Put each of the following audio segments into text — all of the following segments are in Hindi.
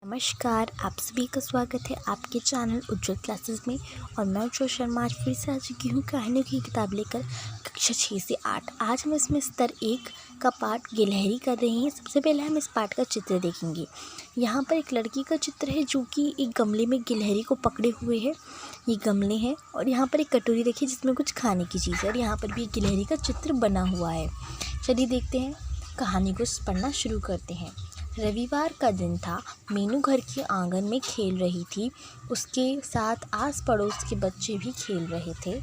नमस्कार, आप सभी का स्वागत है आपके चैनल उज्ज्वल क्लासेस में। और मैं उज्ज्वल शर्मा आज फिर से आ चुकी हूँ कहानियों की किताब लेकर कक्षा 6 से 8। आज हम इसमें स्तर 1 का पाठ गिलहरी कर रहे हैं। सबसे पहले हम इस पाठ का चित्र देखेंगे। यहाँ पर एक लड़की का चित्र है जो कि एक गमले में गिलहरी को पकड़े हुए है। ये गमले हैं और यहाँ पर एक कटोरी रखी है जिसमें कुछ खाने की चीज़ है और यहाँ पर भी एक गिलहरी का चित्र बना हुआ है। चलिए देखते हैं, कहानी को पढ़ना शुरू करते हैं। रविवार का दिन था। मीनू घर के आंगन में खेल रही थी। उसके साथ आस पड़ोस के बच्चे भी खेल रहे थे।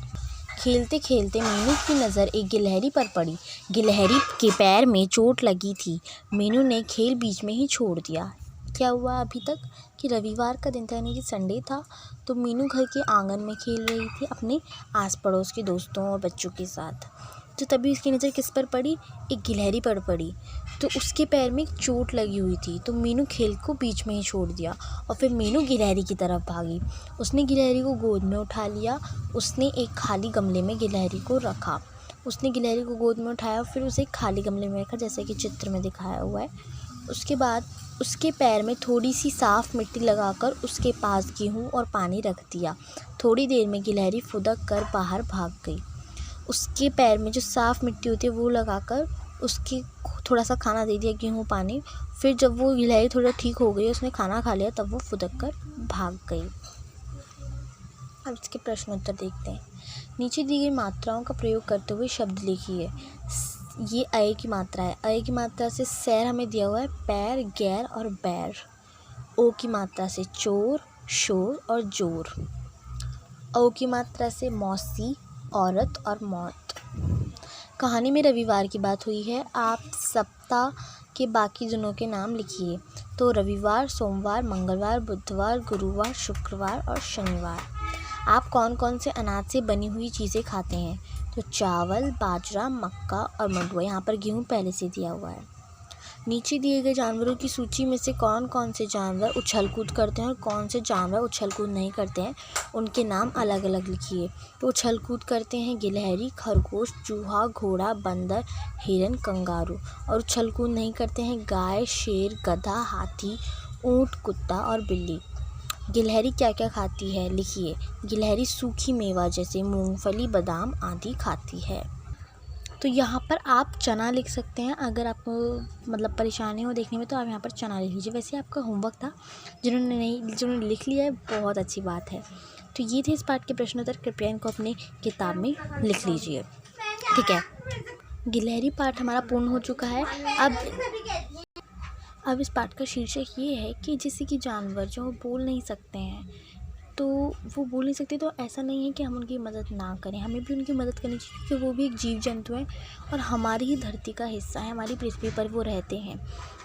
खेलते खेलते मीनू की नज़र एक गिलहरी पर पड़ी। गिलहरी के पैर में चोट लगी थी। मीनू ने खेल बीच में ही छोड़ दिया। क्या हुआ अभी तक कि रविवार का दिन था, यानी कि संडे था। तो मीनू घर के आंगन में खेल रही थी अपने आस पड़ोस के दोस्तों और बच्चों के साथ। तो तभी उसकी नज़र किस पर पड़ी? एक गिलहरी पर पड़ी। तो उसके पैर में एक चोट लगी हुई थी। तो मीनू खेल को बीच में ही छोड़ दिया और फिर मीनू गिलहरी की तरफ भागी। उसने गिलहरी को गोद में उठा लिया। उसने एक खाली गमले में गिलहरी को रखा। उसने गिलहरी को गोद में उठाया और फिर उसे एक खाली गमले में रखा, जैसे कि चित्र में दिखाया हुआ है। उसके बाद उसके पैर में थोड़ी सी साफ़ मिट्टी लगाकर उसके पास गेहूँ और पानी रख दिया। थोड़ी देर में गिलहरी फुदक कर बाहर भाग गई। उसके पैर में जो साफ़ मिट्टी होती है वो लगाकर उसके थोड़ा सा खाना दे दिया, गेहूँ पानी। फिर जब वो गिलहरी थोड़ा ठीक हो गई, उसने खाना खा लिया, तब वो फुदक कर भाग गई। अब इसके प्रश्न उत्तर देखते हैं। नीचे दी गई मात्राओं का प्रयोग करते हुए शब्द लिखिए। ये अय की मात्रा है। अय की मात्रा से सैर हमें दिया हुआ है, पैर, गैर और बैर। ओ की मात्रा से चोर, शोर और जोर। औ की मात्रा से मौसी, औरत और मौत। कहानी में रविवार की बात हुई है। आप सप्ताह के बाकी दिनों के नाम लिखिए। तो रविवार, सोमवार, मंगलवार, बुधवार, गुरुवार, शुक्रवार और शनिवार। आप कौन कौन से अनाज से बनी हुई चीज़ें खाते हैं? तो चावल, बाजरा, मक्का और मंडुआ। यहाँ पर गेहूँ पहले से दिया हुआ है। नीचे दिए गए जानवरों की सूची में से कौन कौन से जानवर उछल कूद करते हैं और कौन से जानवर उछल कूद नहीं करते हैं, उनके नाम अलग अलग लिखिए। तो उछल कूद करते हैं गिलहरी, खरगोश, चूहा, घोड़ा, बंदर, हिरन, कंगारू। और उछल कूद नहीं करते हैं गाय, शेर, गधा, हाथी, ऊँट, कुत्ता और बिल्ली। गिलहरी क्या क्या खाती है लिखिए। गिलहरी सूखी मेवा जैसे मूंगफली, बादाम आदि खाती है। तो यहाँ पर आप चना लिख सकते हैं। अगर आपको मतलब परेशानी हो देखने में तो आप यहाँ पर चना लिख लीजिए। वैसे आपका होमवर्क था, जिन्होंने लिख लिया है बहुत अच्छी बात है। तो ये थे इस पाठ के प्रश्न उत्तर। कृपया इनको अपनी किताब में लिख लीजिए, ठीक है। गिलहरी पाठ हमारा पूर्ण हो चुका है। अब इस पाठ का शीर्षक ये है कि जैसे कि जानवर जो बोल नहीं सकते हैं, तो वो बोल नहीं सकते, तो ऐसा नहीं है कि हम उनकी मदद ना करें। हमें भी उनकी मदद करनी चाहिए क्योंकि वो भी एक जीव जंतु है और हमारी ही धरती का हिस्सा है। हमारी पृथ्वी पर वो रहते हैं,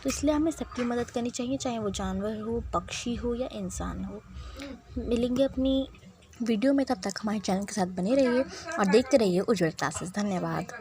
तो इसलिए हमें सबकी मदद करनी चाहिए, चाहे वो जानवर हो, पक्षी हो या इंसान हो। मिलेंगे अपनी वीडियो में, तब तक हमारे चैनल के साथ बने रहिए और देखते रहिए उज्ज्वल क्लासेस। धन्यवाद।